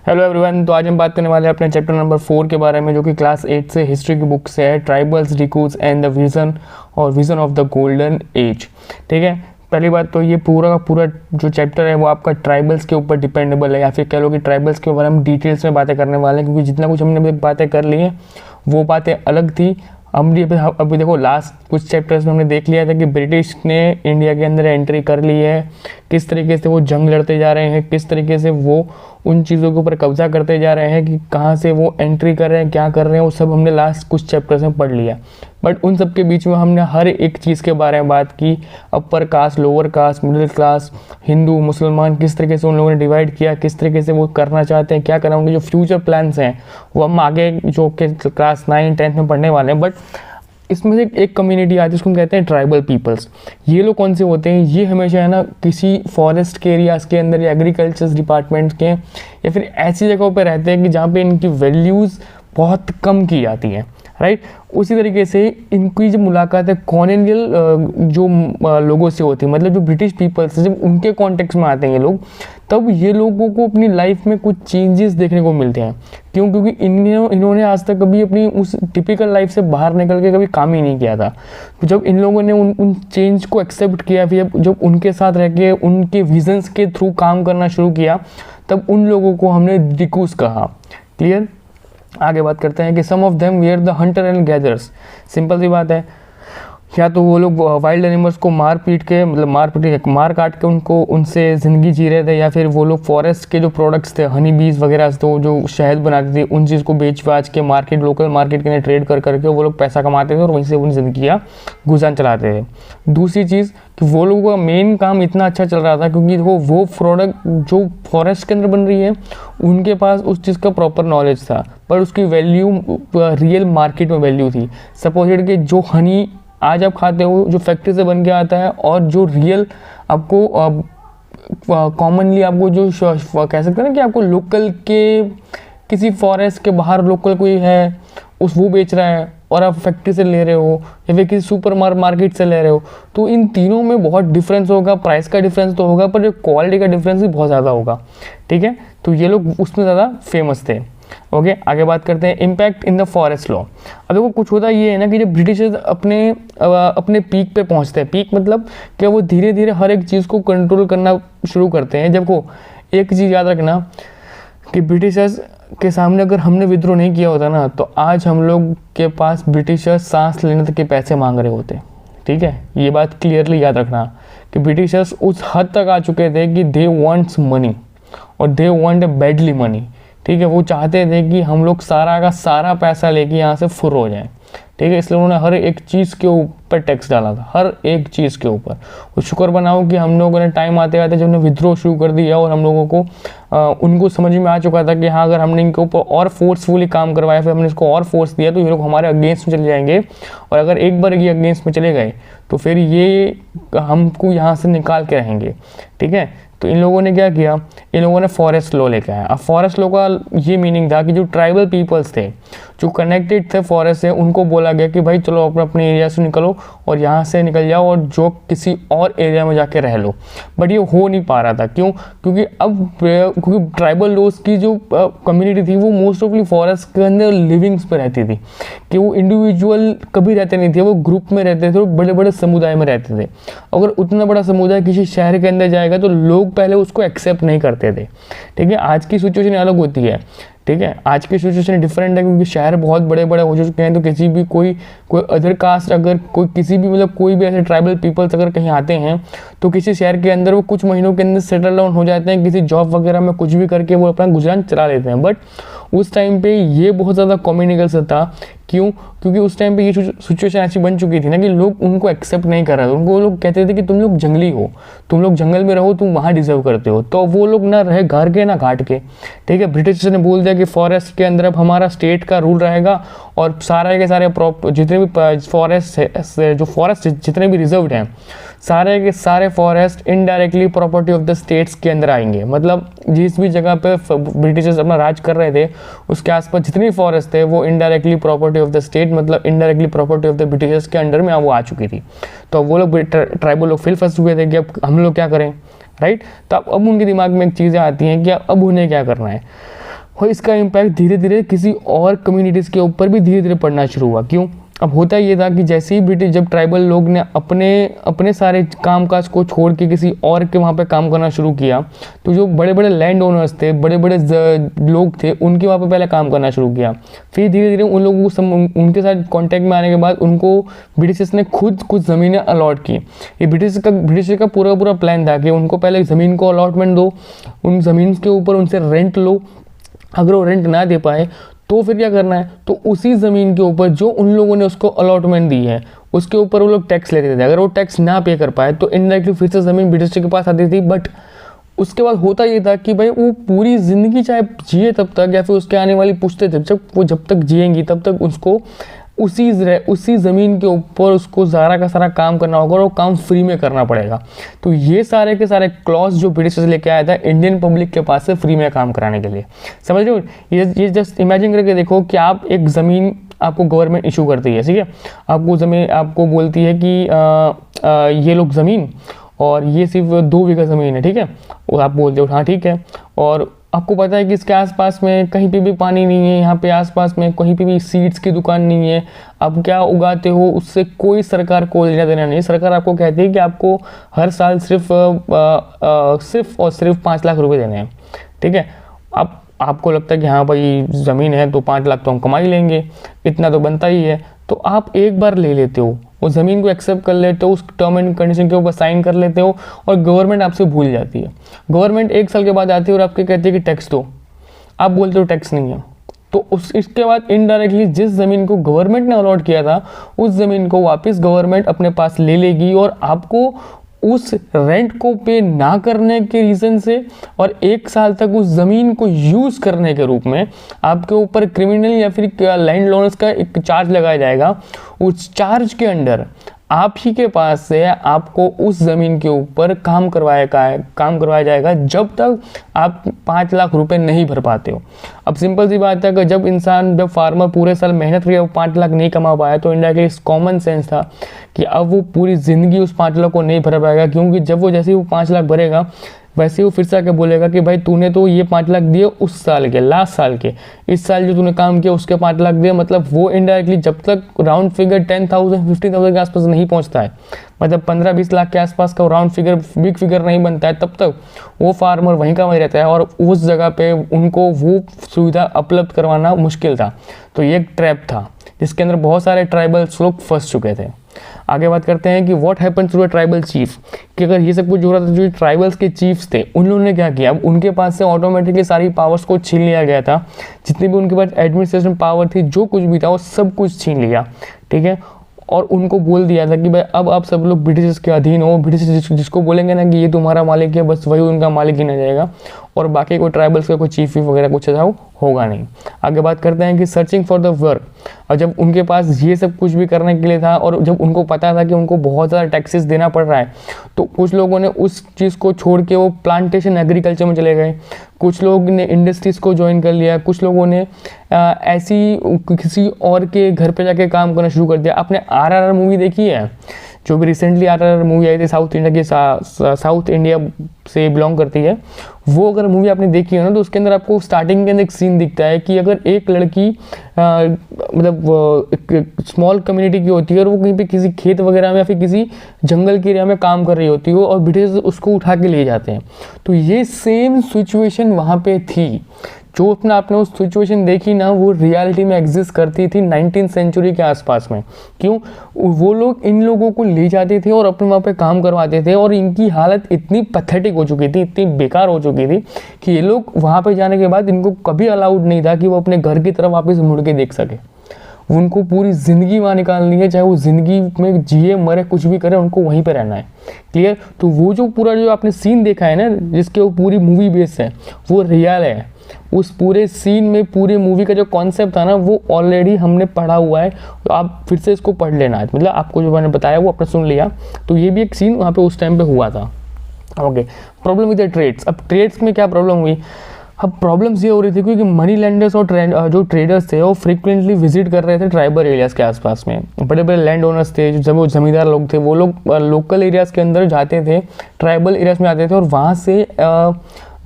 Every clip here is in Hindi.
Hello everyone. तो आज हम बात करने वाले हैं अपने चैप्टर नंबर 4 के बारे में, जो कि क्लास 8 से हिस्ट्री की बुक से है, tribals, dikus and the vision of the golden age. ठीक है, पहली बात तो ये पूरा का पूरा जो चैप्टर है वो आपका ट्राइबल्स के ऊपर डिपेंडेबल है, या फिर कह लो कि ट्राइबल्स के ऊपर हम डिटेल्स में बातें करने वाले हैं, क्योंकि जितना कुछ हमने बातें कर ली है वो बातें अलग थी। अभी देखो लास्ट कुछ चैप्टर्स में हमने देख लिया था कि ब्रिटिश ने इंडिया के अंदर एंट्री कर ली है, किस तरीके से वो जंग लड़ते जा रहे हैं, किस तरीके से वो उन चीज़ों के ऊपर कब्जा करते जा रहे हैं, कि कहाँ से वो एंट्री कर रहे हैं, क्या कर रहे हैं, वो सब हमने लास्ट कुछ चैप्टर्स में पढ़ लिया। बट उन सब के बीच में हमने हर एक चीज़ के बारे में बात की, upper caste, lower caste, middle class, Hindu, मुसलमान, किस तरीके से उन लोगों ने डिवाइड किया, किस तरीके से वो करना चाहते हैं, क्या करना, उनके जो फ्यूचर प्लान्स हैं वो हम आगे जो कि क्लास 9, 10 में पढ़ने वाले हैं। बट इसमें से एक कम्युनिटी आती है, उसको हम कहते हैं ट्राइबल पीपल्स। ये लोग कौन से होते हैं? ये हमेशा है ना किसी फॉरेस्ट के एरियाज़ के अंदर या एग्रीकल्चर डिपार्टमेंट के या फिर ऐसी जगहों पे रहते हैं कि जहाँ पे इनकी वैल्यूज़ बहुत कम की जाती है, राइट। उसी तरीके से इनकी जो मुलाकात है कॉलोनियल जो लोगों से होती है, मतलब जो ब्रिटिश पीपल्स है, जब उनके कॉन्टेक्स्ट में आते हैं ये लोग, तब ये लोगों को अपनी लाइफ में कुछ चेंजेस देखने को मिलते हैं। क्यों? क्योंकि इन्होंने आज तक कभी अपनी उस टिपिकल लाइफ से बाहर निकल के कभी काम ही नहीं किया था। तो जब इन लोगों ने उन चेंज को एक्सेप्ट किया, फिर जब उनके साथ रह के उनके विजन्स के थ्रू काम करना शुरू किया, तब उन लोगों को हमने डिकूज कहा। क्लियर? आगे बात करते हैं कि some of them were the hunter and gathers. Simple सी बात है, या तो वो लोग वाइल्ड एनिमल्स को मार काट के उनसे ज़िंदगी जी रहे थे, या फिर वो लोग फॉरेस्ट के जो प्रोडक्ट्स थे, हनी बीज वगैरह, तो जो शहद बनाते थे, उन चीज़ को बेच बाच के लोकल मार्केट के लिए ट्रेड कर करके वो लोग पैसा कमाते थे और वहीं से उन ज़िंदगी का गुजारा चलाते थे। दूसरी चीज़ कि वो लोगों का मेन काम इतना अच्छा चल रहा था क्योंकि वो प्रोडक्ट जो फॉरेस्ट के अंदर बन रही है, उनके पास उस चीज़ का प्रॉपर नॉलेज था, पर उसकी वैल्यू रियल मार्केट में वैल्यू थी। सपोजिड कि जो हनी आज आप खाते हो जो फैक्ट्री से बन के आता है, और जो रियल आपको कॉमनली आपको जो कह सकते हैं ना कि आपको लोकल के किसी फॉरेस्ट के बाहर लोकल कोई है वो बेच रहा है और आप फैक्ट्री से ले रहे हो या फिर किसी सुपर मार्केट से ले रहे हो, तो इन तीनों में बहुत डिफरेंस होगा। प्राइस का डिफरेंस तो होगा, पर जो क्वालिटी का डिफरेंस भी बहुत ज़्यादा होगा। ठीक है, तो ये लोग उसमें ज़्यादा फेमस थे। ओके, आगे बात करते हैं impact in the forest law. अब देखो कुछ होता ये है ना कि जब ब्रिटिशर्स अपने पीक पे पहुंचते हैं, पीक मतलब क्या, वो धीरे धीरे हर एक चीज़ को कंट्रोल करना शुरू करते हैं। जब को एक चीज़ याद रखना कि ब्रिटिशर्स के सामने अगर हमने विद्रोह नहीं किया होता ना, तो आज हम लोग के पास ब्रिटिशर्स सांस लेने तक के पैसे मांग रहे होते। ठीक है, ये बात क्लियरली याद रखना कि ब्रिटिशर्स उस हद तक आ चुके थे कि दे वांट्स मनी, और दे वांट बैडली मनी। ठीक है, वो चाहते थे कि हम लोग सारा का सारा पैसा लेके यहाँ से फुर हो जाए। ठीक है, इसलिए उन्होंने हर एक चीज़ के ऊपर टैक्स डाला था, हर एक चीज़ के ऊपर। और शुक्र बनाओ कि हम लोगों ने टाइम आते आते जब उन्होंने विद्रोह शुरू कर दिया और हम लोगों को उनको समझ में आ चुका था कि हाँ, अगर हमने इनके ऊपर और फोर्सफुली काम करवाया, फिर हमने इसको और फोर्स दिया, तो ये लोग हमारे अगेंस्ट में चले जाएंगे, और अगर एक बार ये अगेंस्ट में चले गए तो फिर ये हमको यहाँ से निकाल के रहेंगे। ठीक है, तो इन लोगों ने क्या किया, इन लोगों ने फॉरेस्ट लॉ लेके आया। अब फॉरेस्ट लॉ का ये मीनिंग था कि जो ट्राइबल पीपल्स थे, जो कनेक्टेड थे फॉरेस्ट से, उनको बोला गया कि भाई चलो अपने एरिया से निकलो और यहाँ से निकल जाओ और जो किसी और एरिया में जाके रह लो। बट ये हो नहीं पा रहा था। क्यों? क्योंकि ट्राइबल लॉज की जो कम्युनिटी थी वो मोस्ट ऑफली फॉरेस्ट के अंदर लिविंग्स पे रहती थी, कि वो इंडिविजुअल कभी रहते नहीं थे, वो ग्रुप में रहते थे, वो बड़े बड़े समुदाय में रहते थे। अगर उतना बड़ा समुदाय किसी शहर के अंदर जाएगा तो लोग पहले उसको एक्सेप्ट नहीं करते थे। ठीक है, आज की सिचुएशन अलग होती है। ठीक है, आज की सिचुएशन डिफरेंट है, क्योंकि शहर बहुत बड़े बड़े हो चुके हैं। तो किसी भी कोई अदर कास्ट, अगर कोई किसी भी मतलब कोई भी ऐसे ट्राइबल पीपल्स अगर कहीं आते हैं, तो किसी शहर के अंदर वो कुछ महीनों के अंदर सेटल डाउन हो जाते हैं, किसी जॉब वगैरह में कुछ भी करके वो अपना गुजरान चला लेते हैं। बट उस टाइम पे ये बहुत ज़्यादा कॉम्युनिकल था। क्यों? क्योंकि उस टाइम पे ये सिचुएशन ऐसी बन चुकी थी ना कि लोग उनको एक्सेप्ट नहीं कर रहे थे। उनको लोग कहते थे कि तुम लोग जंगली हो, तुम लोग जंगल में रहो, तुम वहाँ डिजर्व करते हो। तो वो लोग ना रहे घर के ना घाट के। ठीक है, ब्रिटिश ने बोल दिया कि फॉरेस्ट के अंदर अब हमारा स्टेट का रूल रहेगा, और सारे के सारे जितने भी फॉरेस्ट जितने भी रिजर्व्ड हैं, सारे के सारे forest indirectly property of the states के अंदर आएंगे। मतलब जिस भी जगह पे ब्रिटिशर्स अपना राज कर रहे थे, उसके आसपास जितने फॉरेस्ट थे वो indirectly property of the state, मतलब indirectly property of the Britishers के अंडर में वो आ चुकी थी। तो वो लोग ट्राइबल लोग फिर फंस चुके थे कि अब हम लोग क्या करें, राइट। तो अब उनके दिमाग में एक चीज़ें आती हैं कि अब उन्हें क्या करना है। और इसका इम्पैक्ट धीरे धीरे किसी और कम्युनिटीज़ के ऊपर भी धीरे धीरे पड़ना शुरू हुआ। क्यों? अब होता ये था कि जैसे ही ब्रिटिश, जब ट्राइबल लोग ने अपने सारे कामकाज को छोड़ के किसी और के वहाँ पे काम करना शुरू किया, तो जो बड़े बड़े लैंड ओनर्स थे, बड़े बड़े लोग थे, उनके वहाँ पे पहले काम करना शुरू किया। फिर धीरे धीरे उन लोगों को उनके साथ कॉन्टैक्ट में आने के बाद उनको ब्रिटिशर्स ने खुद कुछ ज़मीनें अलॉट की। ये ब्रिटिश का पूरा प्लान था कि उनको पहले ज़मीन को अलॉटमेंट दो, उन ज़मीन के ऊपर उनसे रेंट लो, अगर वो रेंट ना दे पाए तो फिर क्या करना है, तो उसी ज़मीन के ऊपर जो उन लोगों ने उसको अलॉटमेंट दी है उसके ऊपर वो लोग टैक्स लेते थे। अगर वो टैक्स ना पे कर पाए तो इनडायरेक्टली फिर से ज़मीन ब्रिटिश के पास आती थी। बट उसके बाद होता ये था कि भाई वो पूरी ज़िंदगी चाहे जिए तब तक, या फिर उसके आने वाली पुश्तें जब तक जिएंगी तब तक उसको उसी ज़मीन के ऊपर उसको सारा का सारा काम करना होगा और वो काम फ्री में करना पड़ेगा। तो ये सारे के सारे क्लॉज जो ब्रिटिश लेके आया था इंडियन पब्लिक के पास से फ्री में काम कराने के लिए, समझ रहे हो? ये जस्ट इमेजिन करके देखो कि आप एक ज़मीन आपको गवर्नमेंट इशू करती है, ठीक है, आपको ज़मीन आपको बोलती है कि ये लोग ज़मीन और ये सिर्फ 2 बीघा ज़मीन है, ठीक है, और आप बोलते हो हाँ ठीक है, और आपको पता है कि इसके आसपास में कहीं पे भी पानी नहीं है, यहाँ पे आसपास में कहीं पे भी सीड्स की दुकान नहीं है, आप क्या उगाते हो उससे कोई सरकार को लेना देना नहीं। सरकार आपको कहती है कि आपको हर साल सिर्फ और सिर्फ 5 लाख रुपए देने हैं, ठीक है। अब आपको लगता है कि हाँ भाई ज़मीन है तो 5 लाख तो हम कमा ही लेंगे, इतना तो बनता ही है, तो आप एक बार ले लेते हो, वो ज़मीन को एक्सेप्ट कर लेते हो, उस टर्म एंड कंडीशन के ऊपर साइन कर लेते हो और गवर्नमेंट आपसे भूल जाती है। गवर्नमेंट 1 साल के बाद आती है और आपके कहती है कि टैक्स दो, आप बोलते हो टैक्स नहीं है, तो इसके बाद इनडायरेक्टली जिस ज़मीन को गवर्नमेंट ने अलॉट किया था उस ज़मीन को वापस गवर्नमेंट अपने पास ले लेगी और आपको उस रेंट को पे ना करने के रीज़न से और 1 साल तक उस ज़मीन को यूज़ करने के रूप में आपके ऊपर क्रिमिनल या फिर लैंड लॉर्ड्स का एक चार्ज लगाया जाएगा। उस चार्ज के अंडर आप ही के पास से आपको उस ज़मीन के ऊपर काम करवाया जाएगा जब तक आप 5 लाख रुपए नहीं भर पाते हो। अब सिंपल सी बात है कि जब फार्मर पूरे साल मेहनत करके वो 5 लाख नहीं कमा पाया तो इनडायरेक्टली कॉमन सेंस था कि अब वो पूरी ज़िंदगी उस 5 लाख को नहीं भर पाएगा, क्योंकि जब वो जैसे ही वो 5 लाख भरेगा वैसे वो फिर से आके बोलेगा कि भाई तूने तो ये 5 लाख दिए उस साल के, लास्ट साल के, इस साल जो तूने काम किया उसके 5 लाख दिए। मतलब वो इनडायरेक्टली जब तक राउंड फिगर 10,000 15,000 के आसपास नहीं पहुंचता है, मतलब 15-20 लाख के आसपास का राउंड फिगर बिग फिगर नहीं बनता है, तब तक वो फार्मर वहीं का वहीं रहता है और उस जगह पे उनको वो सुविधा उपलब्ध करवाना मुश्किल था। तो ये एक ट्रैप था जिसके अंदर बहुत सारे ट्राइबल्स लोग फंस चुके थे। आगे बात करते हैं कि what happened to the tribal chief, कि अगर ये सब कुछ हो रहा था, जो ट्राइबल्स के चीफ्स थे उन लोगों ने क्या किया, अब उनके पास से ऑटोमेटिकली सारी पावर्स को छीन लिया गया था, जितनी भी उनके पास एडमिनिस्ट्रेशन पावर थी, जो कुछ भी था वो सब कुछ छीन लिया, ठीक है। और उनको बोल दिया था कि भाई अब आप सब लोग ब्रिटिश के अधीन हो, ब्रिटिश जिसको बोलेंगे ना कि ये तुम्हारा मालिक है, बस वही उनका मालिक गिना जाएगा और बाकी कोई ट्राइबल्स का कोई चीफ वगैरह कुछ ऐसा होगा नहीं। आगे बात करते हैं कि सर्चिंग फॉर द वर्क, और जब उनके पास ये सब कुछ भी करने के लिए था और जब उनको पता था कि उनको बहुत ज़्यादा टैक्सेस देना पड़ रहा है, तो कुछ लोगों ने उस चीज़ को छोड़ के वो प्लांटेशन एग्रीकल्चर में चले गए, कुछ लोग ने इंडस्ट्रीज़ को ज्वाइन कर लिया, कुछ लोगों ने ऐसी किसी और के घर पे जाके काम करना शुरू कर दिया। आपने RRR मूवी देखी है, जो भी रिसेंटली RRR मूवी आई थी, साउथ इंडिया से बिलोंग करती है, वो अगर मूवी आपने देखी है ना तो उसके अंदर आपको स्टार्टिंग के अंदर एक सीन दिखता है कि अगर एक लड़की मतलब एक स्मॉल कम्युनिटी की होती है और वो कहीं पे किसी खेत वगैरह में या फिर किसी जंगल के एरिया में काम कर रही होती है और ब्रिटिश उसको उठा के ले जाते हैं, तो ये सेम सिचुएशन वहाँ पे थी। जो अपना आपने उस सिचुएशन देखी ना वो रियलिटी में एग्जिस्ट करती थी 19th सेंचुरी के आसपास में। क्यों? वो लोग इन लोगों को ले जाते थे और अपने वहाँ पे काम करवाते थे और इनकी हालत इतनी पैथेटिक हो चुकी थी, इतनी बेकार हो चुकी थी कि ये लोग वहाँ पे जाने के बाद इनको कभी अलाउड नहीं था कि वो अपने घर की तरफ वापस मुड़ के देख सके। उनको पूरी ज़िंदगी वहाँ निकालनी है, चाहे वो ज़िंदगी में जिए मरे कुछ भी करे, उनको वहीं पे रहना है। क्लियर? तो वो जो पूरा जो आपने सीन देखा है ना जिसके वो पूरी मूवी बेस है वो रियल है। उस पूरे सीन में पूरे मूवी का जो कॉन्सेप्ट था ना वो ऑलरेडी हमने पढ़ा हुआ है, तो आप फिर से इसको पढ़ लेना है, मतलब आपको जो मैंने बताया वो आपने सुन लिया। तो ये भी एक सीन वहाँ पे उस टाइम पे हुआ था। Okay, problem with the trades. अब ट्रेड्स में क्या प्रॉब्लम हुई? अब प्रॉब्लम्स ये हो रही थी क्योंकि मनी लैंडर्स और जो ट्रेडर्स थे वो फ्रिक्वेंटली विजिट कर रहे थे ट्राइबल एरियाज़ के आसपास में। बड़े बड़े लैंड ओनर्स थे, जो जमींदार लोग थे, वो लोग लोकल एरियाज़ के अंदर जाते थे, ट्राइबल एरियाज़ में आते थे और वहाँ से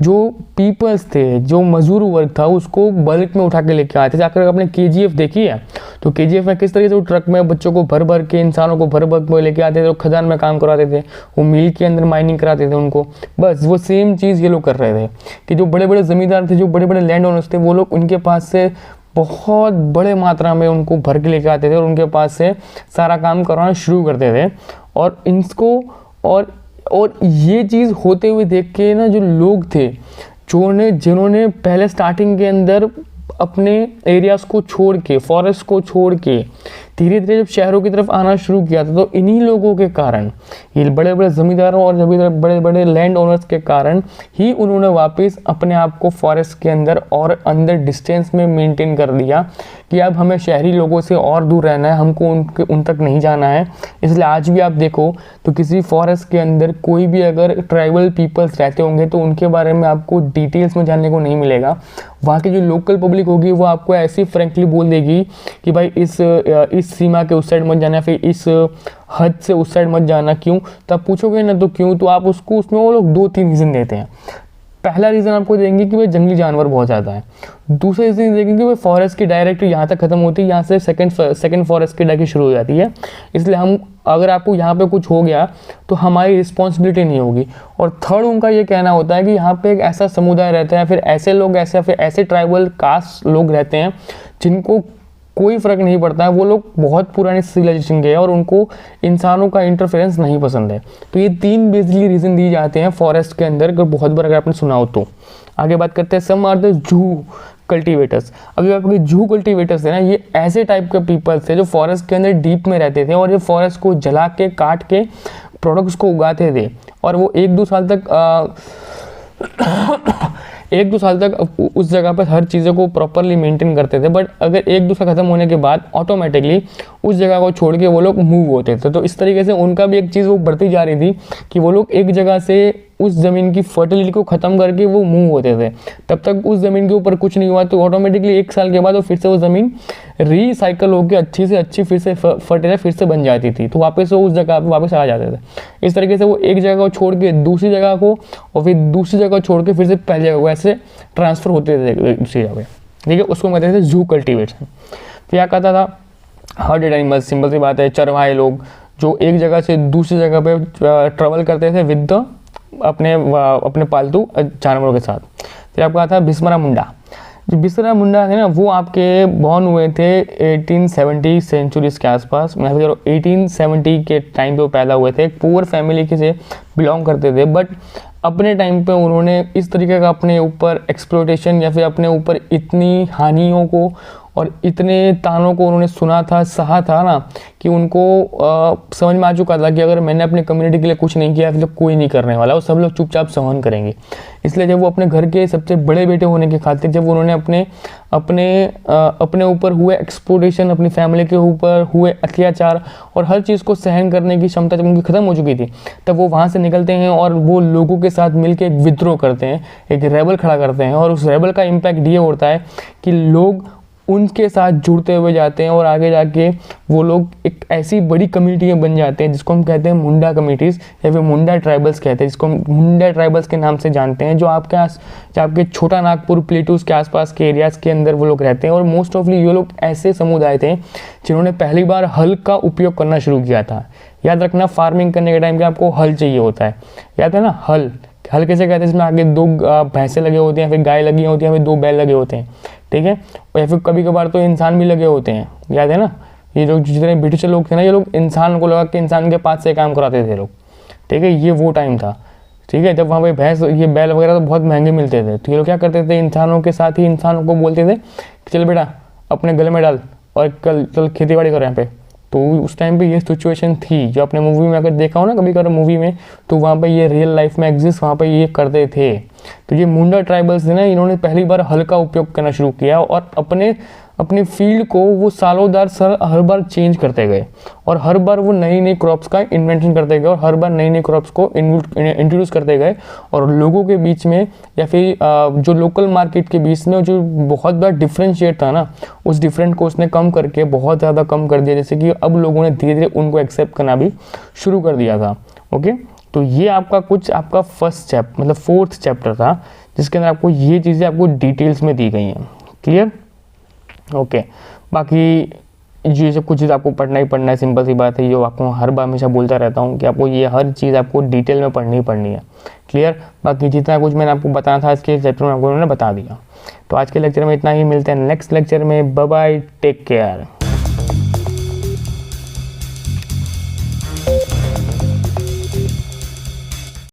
जो पीपल्स थे, जो मजदूर वर्ग था, उसको बल्क में उठा के लेके आते थे। अगर आपने KGF देखी है तो KGF में किस तरीके से वो ट्रक में बच्चों को भर भर के, इंसानों को भर भर के लेके आते थे, वो खदान में काम कराते थे, वो मिल के अंदर माइनिंग कराते थे उनको। बस वो सेम चीज़ ये लोग कर रहे थे कि जो बड़े बड़े ज़मींदार थे, जो बड़े बड़े लैंड ओनर्स थे, वो लोग उनके पास से बहुत बड़े मात्रा में उनको भर के लेके आते थे और उनके पास से सारा काम करवाना शुरू करते थे। और इनको और ये चीज़ होते हुए देख के ना, जो लोग थे जिन्होंने पहले स्टार्टिंग के अंदर अपने एरियाज़ को छोड़ के, फॉरेस्ट को छोड़ के धीरे धीरे जब शहरों की तरफ आना शुरू किया था, तो इन्हीं लोगों के कारण, ये बड़े बड़े ज़मींदारों और बड़े बड़े लैंड ओनर्स के कारण ही उन्होंने वापस अपने आप को फॉरेस्ट के अंदर और अंदर डिस्टेंस में मेंटेन कर दिया कि अब हमें शहरी लोगों से और दूर रहना है, हमको उन तक नहीं जाना है। इसलिए आज भी आप देखो तो किसी फॉरेस्ट के अंदर कोई भी अगर ट्राइबल पीपल्स रहते होंगे तो उनके बारे में आपको डिटेल्स में जानने को नहीं मिलेगा। वहाँ की जो लोकल पब्लिक होगी वो आपको ऐसी फ्रेंकली बोल देगी कि भाई इस सीमा के उस साइड मत जाना, फिर इस हद से उस साइड मत जाना। क्यों? तब पूछोगे ना तो क्यों, तो आप उसमें वो लोग 2-3 रीज़न देते हैं। पहला रीज़न आपको देंगे कि भाई जंगली जानवर बहुत ज़्यादा है। दूसरा रीज़न देंगे कि भाई फॉरेस्ट की डायरेक्ट यहाँ तक खत्म होती है, यहाँ से सेकंड फॉरेस्ट की डायरेक्ट शुरू हो जाती है, इसलिए हम अगर आपको यहाँ पे कुछ हो गया तो हमारी रिस्पॉन्सिबिलिटी नहीं होगी। और थर्ड उनका ये कहना होता है कि यहाँ पे एक ऐसा समुदाय रहता है, फिर ऐसे लोग ऐसे ट्राइबल कास्ट लोग रहते हैं जिनको कोई फ़र्क नहीं पड़ता है, वो लोग बहुत पुराने सिविलाइजेशन के हैं और उनको इंसानों का इंटरफेरेंस नहीं पसंद है। तो ये 3 बेसिकली रीज़न दिए जाते हैं फॉरेस्ट के अंदर, अगर बहुत बार अगर आपने सुना हो तो। आगे बात करते हैं, some are the jute cultivators. अभी आपके जू कल्टिवेटर्स है ना, ये ऐसे टाइप के पीपल्स थे जो फॉरेस्ट के अंदर डीप में रहते थे और ये फॉरेस्ट को जला के, काट के प्रोडक्ट्स को उगाते थे और वो 1-2 साल तक उस जगह पर हर चीज़ों को प्रॉपरली मेंटेन करते थे। बट अगर 1-2 साल ख़त्म होने के बाद ऑटोमेटिकली उस जगह को छोड़ के वो लोग मूव होते थे। तो इस तरीके से उनका भी एक चीज़ वो बढ़ती जा रही थी कि वो लोग एक जगह से उस ज़मीन की फर्टिलिटी को ख़त्म करके वो मूव होते थे। तब तक उस ज़मीन के ऊपर कुछ नहीं हुआ तो ऑटोमेटिकली 1 साल के बाद वो फिर से वो ज़मीन रीसाइकिल होकर अच्छी से अच्छी फिर से फर्टिलाइजर फिर से बन जाती थी, तो वापस वो उस जगह पर वापस आ जाते थे। इस तरीके से वो एक जगह को छोड़ के दूसरी जगह को और फिर दूसरी जगह छोड़ के फिर से पहली जगह को ऐसे ट्रांसफ़र होते थे दूसरी जगह। ठीक है, उसको कहते थे जू कल्टिवेशन। फिर क्या कहता था, हर्डेड एनिमल्स, सिंपल सी बात है, चरवाहे लोग जो एक जगह से दूसरी जगह पे ट्रेवल करते थे विद अपने पालतू जानवरों के साथ। फिर आपका था बिस्मरा मुंडा। जो बिस्मरा मुंडा है ना, वो आपके बॉर्न हुए थे 1870 सेंचुरीज के आसपास। मैं 1870 के टाइम पे वो पैदा हुए थे। एक पुअर फैमिली के से बिलोंग करते थे, बट अपने टाइम पे उन्होंने इस तरीके का अपने ऊपर एक्सप्लोटेशन या फिर अपने ऊपर इतनी हानियों को और इतने तानों को उन्होंने सुना था, सहा था ना, कि उनको समझ में आ चुका था कि अगर मैंने अपने कम्युनिटी के लिए कुछ नहीं किया फिर कोई नहीं करने वाला, वो सब लोग चुपचाप सहन करेंगे। इसलिए जब वो अपने घर के सबसे बड़े बेटे होने के खातिर जब उन्होंने अपने ऊपर हुए एक्सप्लोटेशन, अपनी फैमिली के ऊपर हुए अत्याचार और हर चीज़ को सहन करने की क्षमता जब उनकी ख़त्म हो चुकी थी, तब वो वहाँ से निकलते हैं और वो लोगों के साथ मिलकर एक विद्रोह करते हैं, एक रेबल खड़ा करते हैं। और उस रेबल का इम्पैक्ट ये होता है कि लोग उनके साथ जुड़ते हुए जाते हैं और आगे जाके वो लोग एक ऐसी बड़ी कम्युनिटी में बन जाते हैं जिसको हम कहते हैं मुंडा कम्युनिटीज़ या फिर मुंडा ट्राइबल्स कहते हैं, जिसको हम मुंडा ट्राइबल्स के नाम से जानते हैं, जो आपके छोटा नागपुर, प्लेटूज़ के आसपास के एरियाज़ के अंदर वो लोग रहते हैं। और मोस्ट ऑफली ये लोग ऐसे समुदाय थे जिन्होंने पहली बार हल का उपयोग करना शुरू किया था। याद रखना, फार्मिंग करने के टाइम पे आपको हल चाहिए होता है, याद है ना। हल कैसे कहते हैं, इसमें आगे 2 भैंसें लगे होते हैं, फिर गाय लगी होती है, फिर 2 बैल लगे होते हैं, ठीक है, या फिर कभी कभार तो इंसान भी लगे होते हैं, याद है ना। ये जो जितने ब्रिटिश लोग थे ना, ये लोग इंसान को लगा के इंसान के पास से काम कराते थे लोग, ठीक है, ये वो टाइम था। ठीक है, जब वहाँ पे भैंस, ये बैल वगैरह तो बहुत महंगे मिलते थे, तो ये लोग क्या करते थे, इंसानों के साथ ही इंसानों को बोलते थे कि चल बेटा अपने गले में डाल और चल खेती बाड़ी करो यहाँ पे। तो उस टाइम पे ये सिचुएशन थी, जो आपने मूवी में अगर देखा हो ना कभी कभी मूवी में, तो वहाँ पे ये रियल लाइफ में एग्जिस्ट वहाँ पे ये करते थे। तो ये मुंडा ट्राइबल्स थे ना, इन्होंने पहली बार हल का उपयोग करना शुरू किया और अपने फील्ड को वो सालों दर हर बार चेंज करते गए और हर बार वो नई नई क्रॉप्स का इन्वेंशन करते गए और हर बार नई नई क्रॉप्स को इंट्रोड्यूस करते गए। और लोगों के बीच में या फिर जो लोकल मार्केट के बीच में जो बहुत बड़ा डिफ्रेंशिएट था ना, उस डिफरेंट को उसने कम करके बहुत ज़्यादा कम कर दिया, जैसे कि अब लोगों ने धीरे धीरे उनको एक्सेप्ट करना भी शुरू कर दिया था। ओके, तो ये आपका फर्स्ट चैप्टर मतलब 4th चैप्टर था, जिसके अंदर आपको ये चीज़ें आपको डिटेल्स में दी गई हैं। क्लियर? ओके। बाकी ये सब कुछ चीज़ आपको पढ़ना ही पढ़ना है, सिंपल सी बात है। जो आपको हर बार हमेशा बोलता रहता हूँ कि आपको ये हर चीज़ आपको डिटेल में पढ़नी ही पढ़नी है। क्लियर? बाकी जितना कुछ मैंने आपको बताना था इसके चैप्टर में आपको उन्होंने बता दिया। तो आज के लेक्चर में इतना ही, मिलते हैं नेक्स्ट लेक्चर में। Bye bye, take care.